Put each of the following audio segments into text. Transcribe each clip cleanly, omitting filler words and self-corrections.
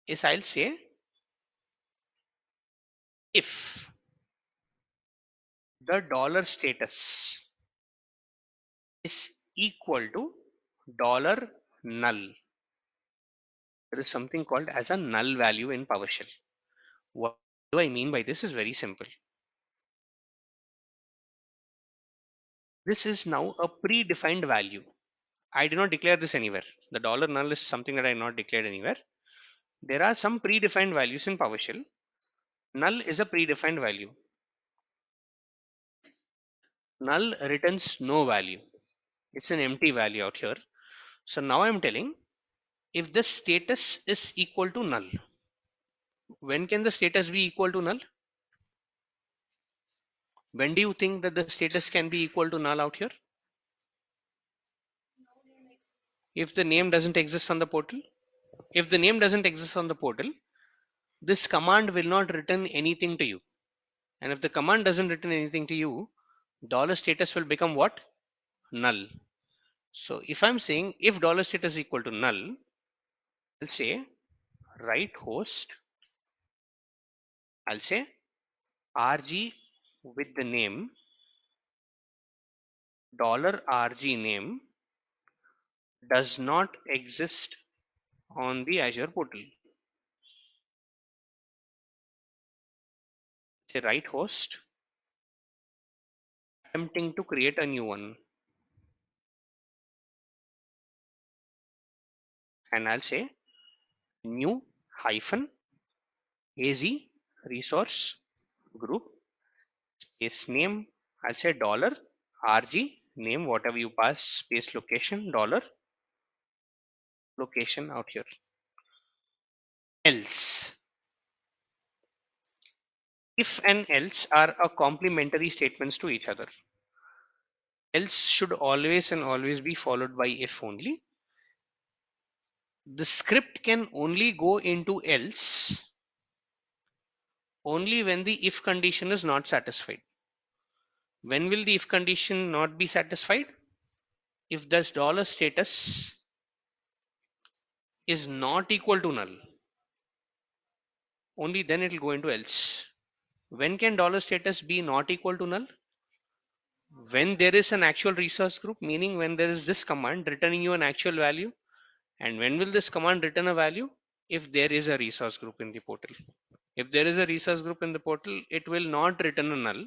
is I'll say if the dollar status is equal to dollar null. There is something called as a null value in PowerShell. What do I mean by this is very simple. This is now a predefined value. I did not declare this anywhere. The dollar null is something that I not declared anywhere. There are some predefined values in PowerShell. Null is a predefined value. Null returns no value. It's an empty value out here. So now I'm telling if the status is equal to null. When can the status be equal to null? When do you think that the status can be equal to null out here? If the name doesn't exist on the portal. If the name doesn't exist on the portal, this command will not return anything to you. And if the command doesn't return anything to you, dollar status will become what? Null. So if I'm saying if dollar status is equal to null, I'll say write host. I'll say rg with the name $rg name does not exist on the Azure portal. Say write host, attempting to create a new one. And I'll say new hyphen az resource group space name. I'll say dollar $rg name, whatever you pass, space location, dollar location out here. Else. If and else are a complementary statements to each other. Else should always and always be followed by if only. The script can only go into else only when the if condition is not satisfied. When will the if condition not be satisfied? If this dollar status is not equal to null, only then it will go into else. When can dollar status be not equal to null? When there is an actual resource group, meaning when there is this command returning you an actual value. And when will this command return a value? If there is a resource group in the portal. If there is a resource group in the portal, it will not return a null.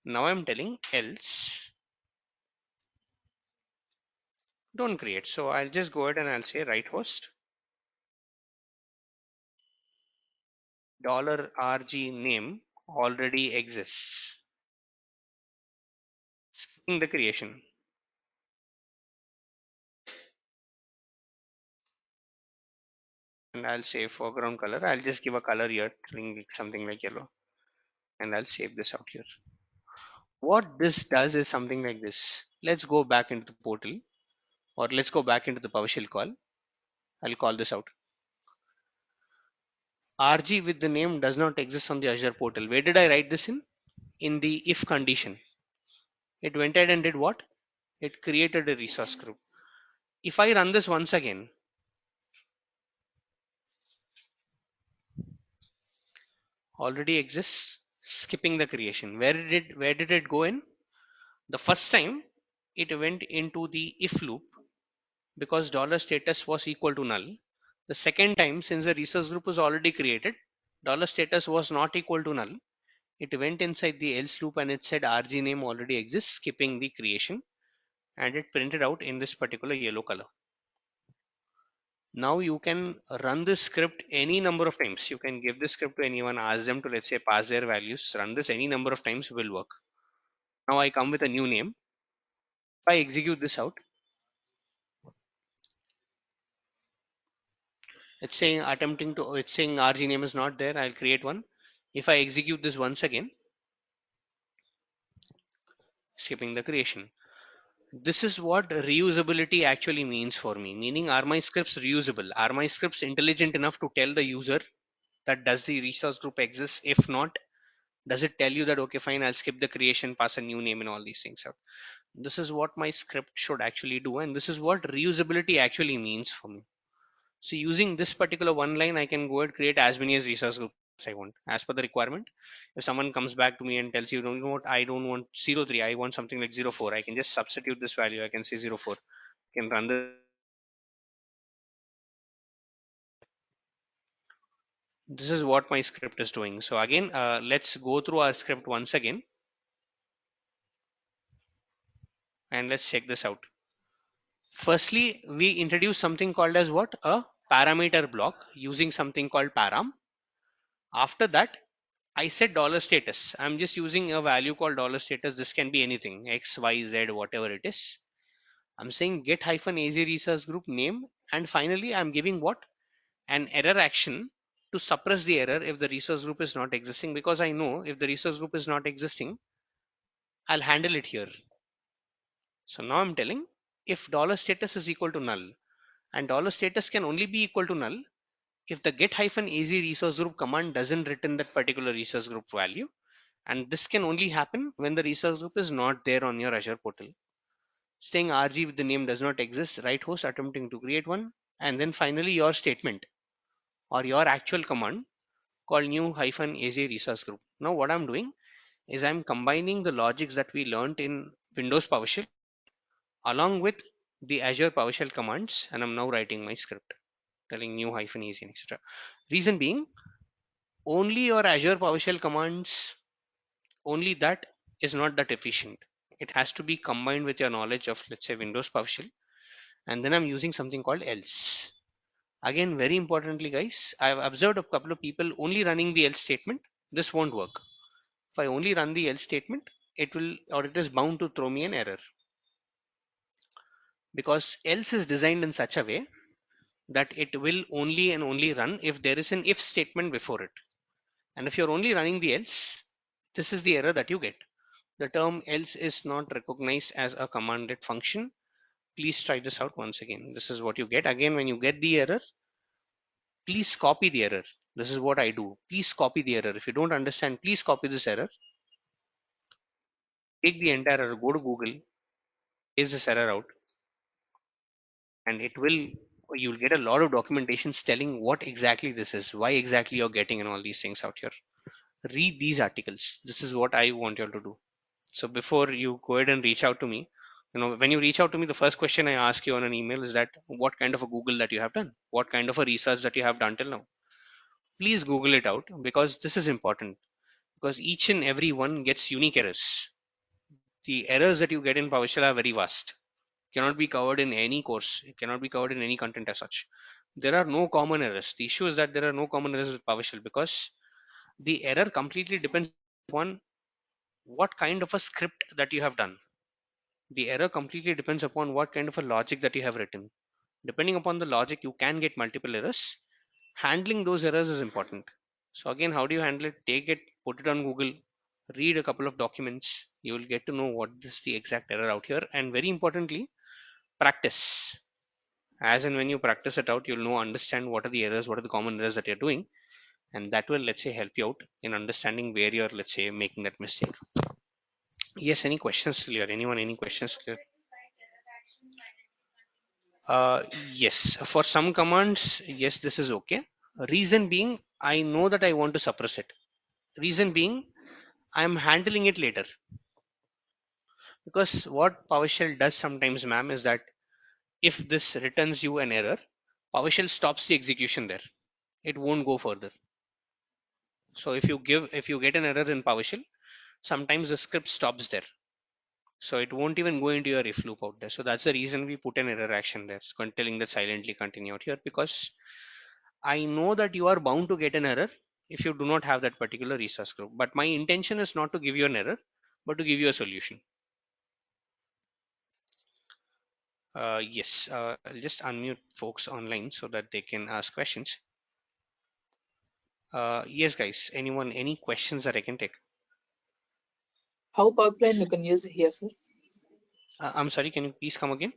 Now I'm telling else don't create. So I'll just go ahead and I'll say write host $rg name already exists. Skipping the creation. And I'll say foreground color. I'll just give a color here, something like yellow. And I'll save this out here. What this does is something like this. Let's go back into the portal, or let's go back into the PowerShell call. I'll call this out. RG with the name does not exist on the Azure portal. Where did I write this in? In the if condition. It went ahead and did what? It created a resource group. If I run this once again, already exists, skipping the creation. Where did it go in? The first time it went into the if loop because dollar status was equal to null. The second time, since the resource group was already created, dollar status was not equal to null. It went inside the else loop and it said RG name already exists, skipping the creation, and it printed out in this particular yellow color. Now you can run this script any number of times. You can give this script to anyone, ask them to, let's say, pass their values, run this any number of times, will work. Now I come with a new name. If I execute this out, it's saying it's saying RG name is not there. I'll create one. If I execute this once again, skipping the creation. This is what reusability actually means for me. Meaning, are my scripts reusable? Are my scripts intelligent enough to tell the user that does the resource group exist? If not, does it tell you that, okay, fine, I'll skip the creation, pass a new name and all these things out? This is what my script should actually do. And this is what reusability actually means for me. So using this particular one line, I can go and create as many as resource groups I want as per the requirement. If someone comes back to me and tells you, you know what, I don't want 03, I want something like 04, I can just substitute this value. I can say 04. I can run the. This is what my script is doing. So again, let's go through our script once again and let's check this out. Firstly, we introduce something called as what? A parameter block using something called param. After that, I set dollar status. I'm just using a value called dollar status. This can be anything, X, Y, Z, whatever it is. I'm saying get hyphen AZ resource group name. And finally, I'm giving what? An error action to suppress the error if the resource group is not existing, because I know if the resource group is not existing, I'll handle it here. So now I'm telling if dollar status is equal to null, and dollar status can only be equal to null if the get hyphen AZ resource group command doesn't return that particular resource group value. And this can only happen when the resource group is not there on your Azure portal. Staying RG with the name does not exist, right host attempting to create one, and then finally your statement or your actual command called new hyphen AZ resource group. Now what I'm doing is I'm combining the logics that we learned in Windows PowerShell along with the Azure PowerShell commands, and I'm now writing my script telling new hyphen AZ etc. Reason being, only your Azure PowerShell commands, only that is not that efficient. It has to be combined with your knowledge of, let's say, Windows PowerShell, and then I'm using something called else. Again, very importantly, guys, I've observed a couple of people only running the else statement. This won't work. If I only run the else statement, it will, or it is bound to throw me an error, because else is designed in such a way that it will only and only run if there is an if statement before it. And if you're only running the else, this is the error that you get. The term else is not recognized as a commanded function. Please try this out once again. This is what you get. Again, when you get the error, please copy the error. This is what I do. Please copy the error. If you don't understand, please copy this error. Take the entire error, go to Google, paste this error out, and it will, you'll get a lot of documentations telling what exactly this is, why exactly you're getting and all these things out here. Read these articles. This is what I want you all to do. So before you go ahead and reach out to me, when you reach out to me, the first question I ask you on an email is that what kind of a Google that you have done, what kind of a research that you have done till now. Please Google it out, because this is important, because each and every one gets unique errors. The errors that you get in PowerShell are very vast, cannot be covered in any course, it cannot be covered in any content as such. There are no common errors. The issue is that there are no common errors with PowerShell, because the error completely depends on what kind of a script that you have done. The error completely depends upon what kind of a logic that you have written. Depending upon the logic, you can get multiple errors. Handling those errors is important. So again, how do you handle it? Take it, put it on Google, read a couple of documents. You will get to know what is the exact error out here. And very importantly, practice. As and when you practice it out, you'll know, understand what are the errors, what are the common errors that you're doing. And that will, let's say, help you out in understanding where you're, let's say, making that mistake. Yes, any questions clear? Anyone, any questions clear? Yes, for some commands, yes, this is okay. Reason being, I know that I want to suppress it. Reason being, I'm handling it later. Because what PowerShell does sometimes, ma'am, is that if this returns you an error, PowerShell stops the execution there. It won't go further. So if you get an error in PowerShell, sometimes the script stops there. So it won't even go into your if loop out there. So that's the reason we put an error action there. It's telling that silently continue out here, because I know that you are bound to get an error if you do not have that particular resource group. But my intention is not to give you an error, but to give you a solution. Yes, I'll just unmute folks online so that they can ask questions. Yes, guys, anyone, any questions that I can take? How pipeline you can use here, sir? I'm sorry, can you please come again?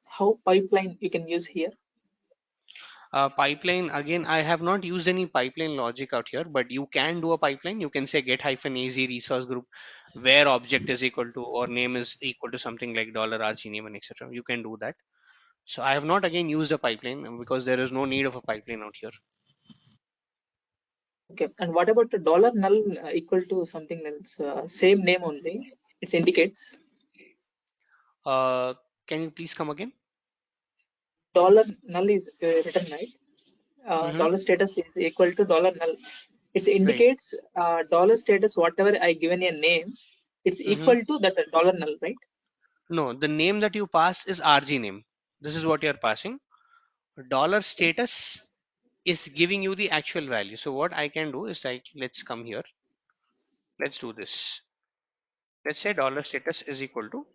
How pipeline you can use here? Pipeline, again, I have not used any pipeline logic out here, but you can do a pipeline. You can say get hyphen AZ resource group where object is equal to or name is equal to something like $RG name and etc. You can do that. So I have not again used a pipeline because there is no need of a pipeline out here. Okay. And what about the dollar null equal to something else? Same name only. It indicates Uh, can you please come again? dollar null is written right. Mm-hmm. Dollar status is equal to dollar null. It Right. indicates dollar status whatever I given a name. It's Mm-hmm. equal to that dollar null, right? No, the name that you pass is RG name. This is what you are passing. Dollar Okay. status is giving you the actual value. So what I can do is like, let's come here. Let's do this. Let's say dollar status is equal to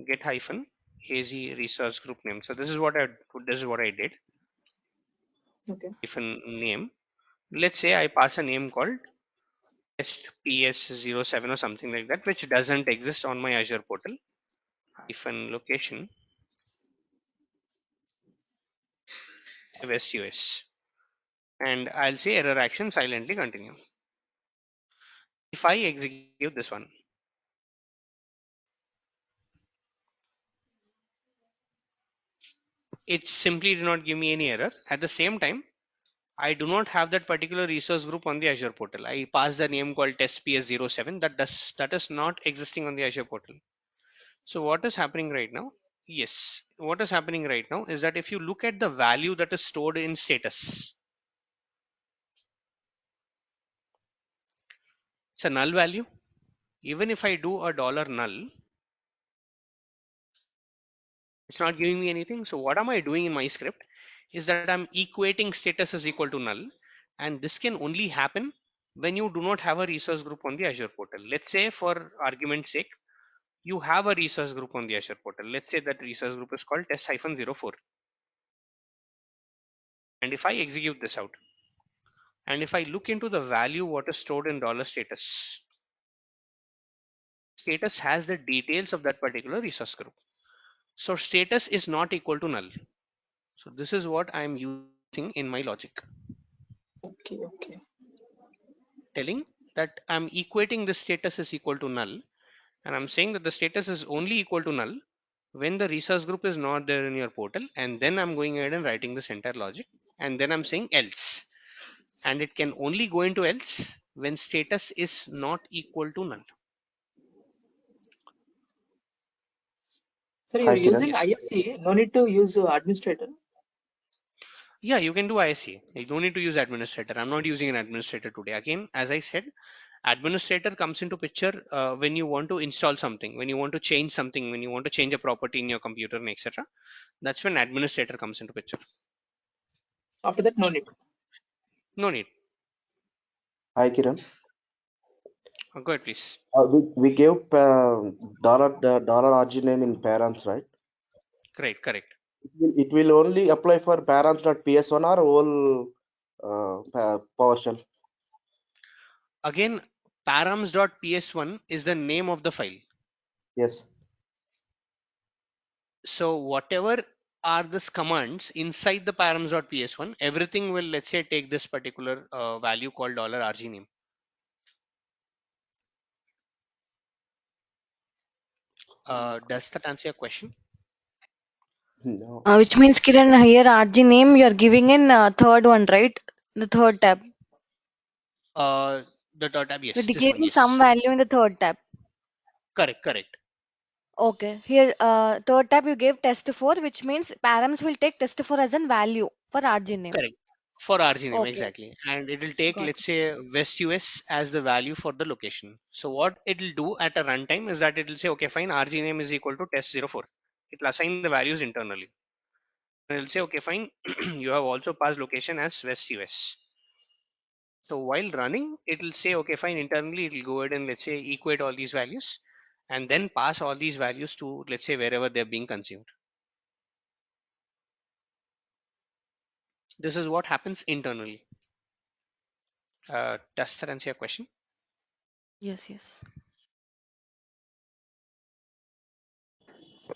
get hyphen AZ resource group name. So this is what I did. Okay. Hyphen name. Let's say I pass a name called test ps07 or something like that, which doesn't exist on my Azure portal. Hyphen location west US, and I'll say error action silently continue. If I execute this one, it simply did not give me any error. At the same time, I do not have that particular resource group on the Azure portal. I passed the name called test ps07 that is not existing on the Azure portal. So what is happening right now? Yes, what is happening right now is that if you look at the value that is stored in status, it's a null value. Even if I do a dollar null, it's not giving me anything. So what am I doing in my script is that I'm equating status is equal to null, and this can only happen when you do not have a resource group on the Azure portal. Let's say for argument's sake, you have a resource group on the Azure portal. Let's say that resource group is called test-04. And if I execute this out, and if I look into the value what is stored in dollar status, status has the details of that particular resource group. So status is not equal to null. So this is what I'm using in my logic, Okay. Okay. telling that I'm equating the status is equal to null, and I'm saying that the status is only equal to null when the resource group is not there in your portal, and then I'm going ahead and writing this entire logic, and then I'm saying else, and it can only go into else when status is not equal to null. So you're Hi, Kiran. using Yes. ISC. No need to use administrator. Yeah, you can do ISC. You don't need to use administrator. I'm not using an administrator today. Again, as I said, administrator comes into picture when you want to install something, when you want to change something, when you want to change a property in your computer and etc. That's when administrator comes into picture. After that, no need. No need. Hi, Kiran. Go ahead, please. We gave dollar RG name in params, right? Correct, correct. It will only apply for params.ps1 or whole PowerShell. Again, params.ps1 is the name of the file. Yes. So whatever are this commands inside the params.ps1, everything will, let's say, take this particular value called $rg name. Does that answer your question? No. Which means Kiran here RG name you are giving in third one, right? The third tab. Uh, the tab, You're yes, this one, declaring some yes. value in the third tab. Correct, correct, Okay. Here third tab you gave test 4, which means params will take test 4 as an value for RG name. correct. For RG name, Okay. exactly. And it will take, Got let's it. say, West US as the value for the location. So what it will do at a runtime is that it will say, okay, fine, RG name is equal to test04. It will assign the values internally. And it will say, okay, fine, you have also passed location as West US. So while running, it will say, okay, fine, internally it will go ahead and let's say equate all these values and then pass all these values to, let's say, wherever they're being consumed. This is what happens internally. Does that answer your question? Yes, yes.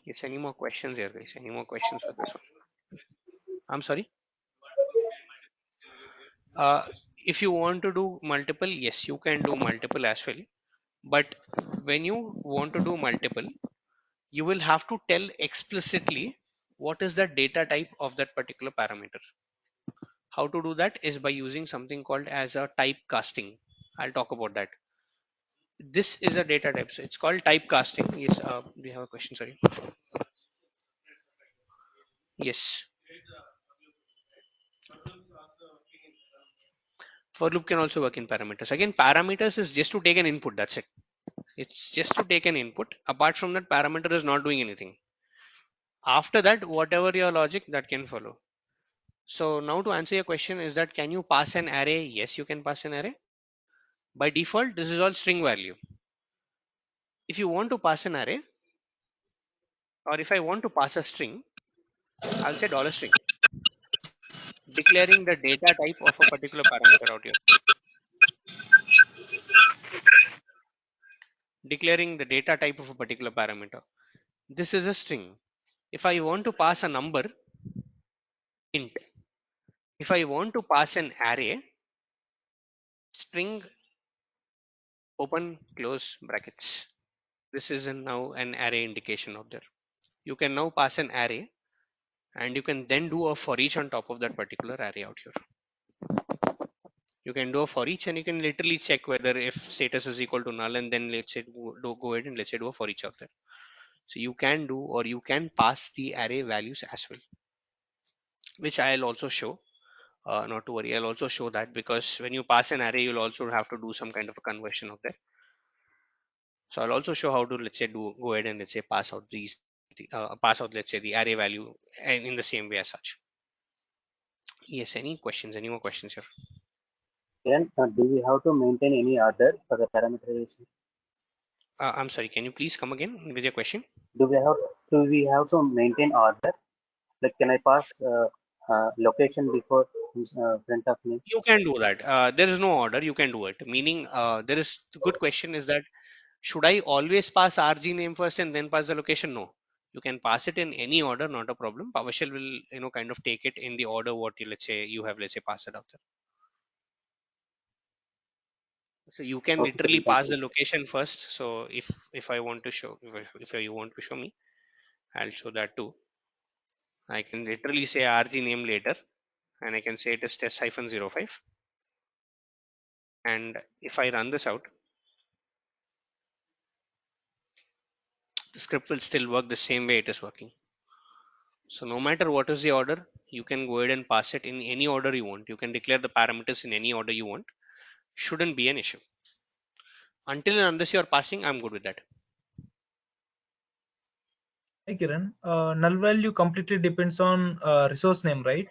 Yes, any more questions here, guys? Any more questions for this one? I'm sorry. Uh, if you want to do multiple, yes, you can do multiple as well. But when you want to do multiple, you will have to tell explicitly what is the data type of that particular parameter. How to do that is by using something called as a type casting. I'll talk about that. This is a data type, so it's called typecasting. Yes, we have a question, sorry. Yes, for loop can also work in parameters. Again, parameters is just to take an input, that's it. It's just to take an input. Apart from that, parameter is not doing anything. After that, whatever your logic, that can follow. So now to answer your question is that, can you pass an array? Yes, you can pass an array. By default, this is all string value. If you want to pass an array, or if I want to pass a string, I'll say $string, declaring the data type of a particular parameter out here. Declaring the data type of a particular parameter. This is a string. If I want to pass a number, int. If I want to pass an array, string open close brackets. This is now an array indication out there. You can now pass an array, and you can then do a for each on top of that particular array out here. You can do a for each, and you can literally check whether if status is equal to null, and then let's say go ahead and let's say do a for each out there. So you can do, or you can pass the array values as well, which I'll also show. Not to worry, I'll also show that, because when you pass an array, you'll also have to do some kind of a conversion out there. So I'll also show how to, let's say, go ahead and let's say pass out these pass out, let's say, the array value in the same way as such. Yes, any questions? Any more questions here? Then, do we have to maintain any order for the parameterization? I'm sorry, can you please come again with your question? Do we have to maintain order? Like, can I pass location before front of name? You can do that. There is no order, you can do it. Meaning, there is the good question is that, should I always pass RG name first and then pass the location? No. You can pass it in any order, not a problem. PowerShell will, kind of take it in the order what you, let's say, you have, let's say, pass it out there. So you can Okay, literally thank pass you. the location first. So if I want to show, if you want to show me, I'll show that too. I can literally say RG name later, and I can say it is test-05. And if I run this out, the script will still work the same way it is working. So no matter what is the order, you can go ahead and pass it in any order you want. You can declare the parameters in any order you want. Shouldn't be an issue. Until and unless you are passing, I'm good with that. Hi Kiran, null value completely depends on resource name, right?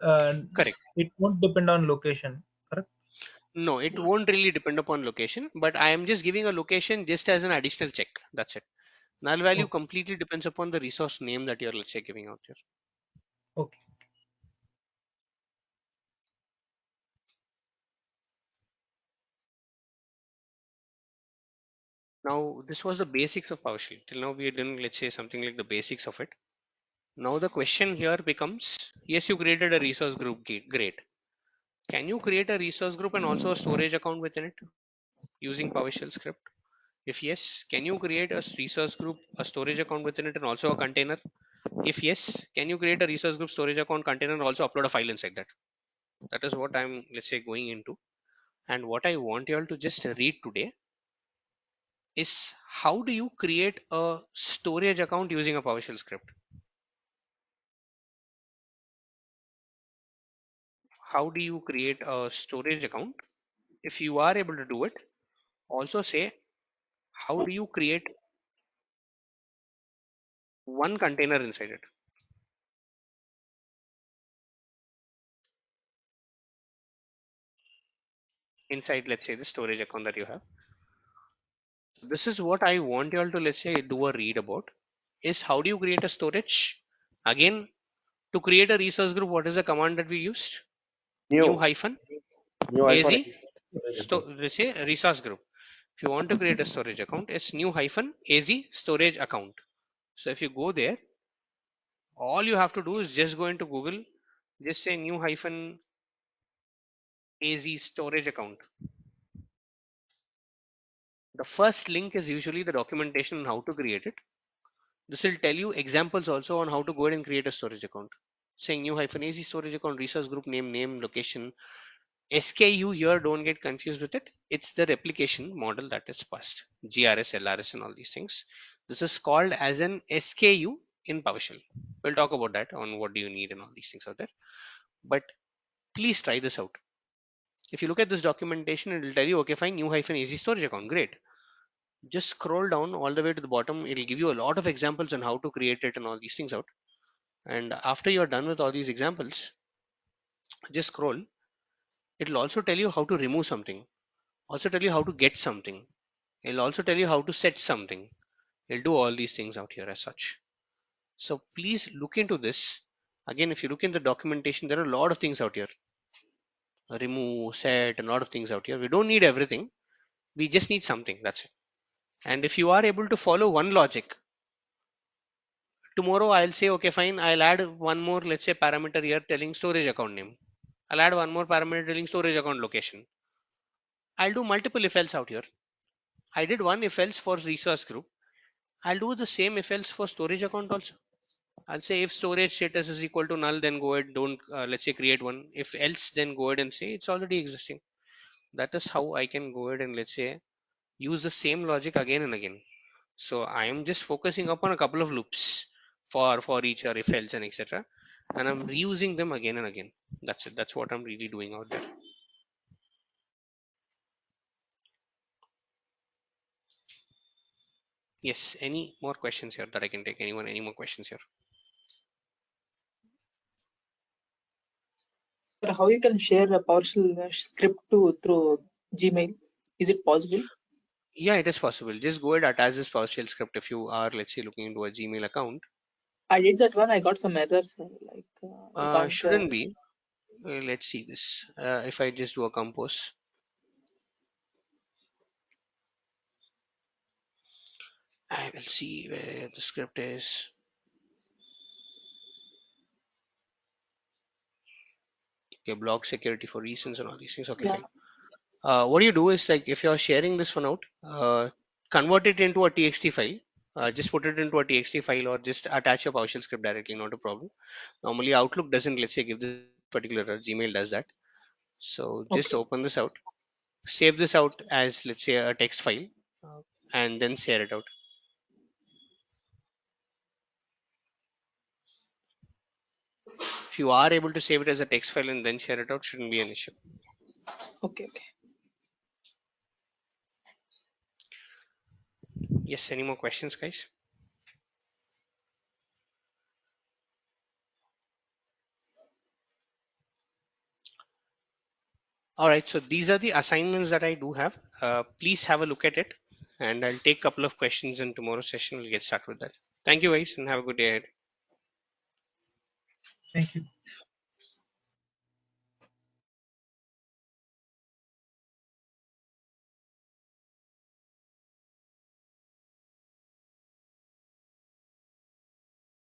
Correct. It won't depend on location, correct? No, it won't really depend upon location, but I am just giving a location just as an additional check. That's it. Null value Okay. completely depends upon the resource name that you're, let's say, giving out here. Okay. Now, this was the basics of PowerShell. Till now, we are doing, let's say, something like the basics of it. Now, the question here becomes, yes, you created a resource group, great. Can you create a resource group and also a storage account within it using PowerShell script? If yes, can you create a resource group, a storage account within it, and also a container? If yes, can you create a resource group, storage account, container, and also upload a file inside that? That is what I'm, let's say, going into. And what I want you all to just read today is, how do you create a storage account using a PowerShell script? How do you create a storage account? If you are able to do it, also say, how do you create one container inside it? Inside, let's say, the storage account that you have. This is what I want you all to, let's say, do a read about, is how do you create a storage? Again, to create a resource group, what is the command that we used? New New, hyphen new az iPhone. let's say resource group. If you want to create a storage account, it's new hyphen az storage account. So if you go there, all you have to do is just go into Google, just say new hyphen az storage account. The first link is usually the documentation on how to create it. This will tell you examples also on how to go ahead and create a storage account. Saying new -az storage account, resource group name, location. SKU here, don't get confused with it. It's the replication model that is passed. GRS, LRS, and all these things. This is called as an SKU in PowerShell. We'll talk about that on what do you need and all these things out there. But please try this out. If you look at this documentation, it will tell you, okay, fine, new -az storage account, great. Just scroll down all the way to the bottom. It'll give you a lot of examples on how to create it and all these things out. And after you're done with all these examples, just scroll. It'll also tell you how to remove something, also tell you how to get something. It'll also tell you how to set something. It'll do all these things out here as such. So please look into this. Again, if you look in the documentation, there are a lot of things out here. Remove, set, a lot of things out here. We don't need everything. We just need something. That's it. And if you are able to follow one logic, tomorrow I'll say, okay, fine, I'll add one more, let's say, parameter here telling storage account name. I'll add one more parameter telling storage account location. I'll do multiple if else out here. I did one if else for resource group. I'll do the same if else for storage account also. I'll say if storage status is equal to null, then go ahead, don't, let's say, create one. If else, then go ahead and say it's already existing. That is how I can go ahead and, let's say, use the same logic again and again. So I am just focusing upon a couple of loops for each or if else and etc. And I'm reusing them again and again. That's it. That's what I'm really doing out there. Yes. Any more questions here that I can take? Anyone? Any more questions here? But how you can share a PowerShell script to through Gmail? Is it possible? Yeah, it is possible. Just go ahead, attach this PowerShell script if you are, let's say, looking into a Gmail account. I did that one. I got some errors. Like I can't. Shouldn't be. Let's see this. If I just do a compose, I will see where the script is. Okay, block security for reasons and all these things. Okay, Yeah. fine. What you do is, like, if you're sharing this one out, convert it into a txt file. Just put it into a txt file or just attach your PowerShell script directly, not a problem. Normally Outlook doesn't, let's say, give this particular error. Gmail does that. So just Okay. open this out, save this out as, let's say, a text file, and then share it out. If you are able to save it as a text file and then share it out, shouldn't be an issue. Okay. Okay. Yes, any more questions, guys? All right, so these are the assignments that I do have. Please have a look at it, and I'll take a couple of questions in tomorrow's session. We'll get started with that. Thank you, guys, and have a good day ahead. Thank you.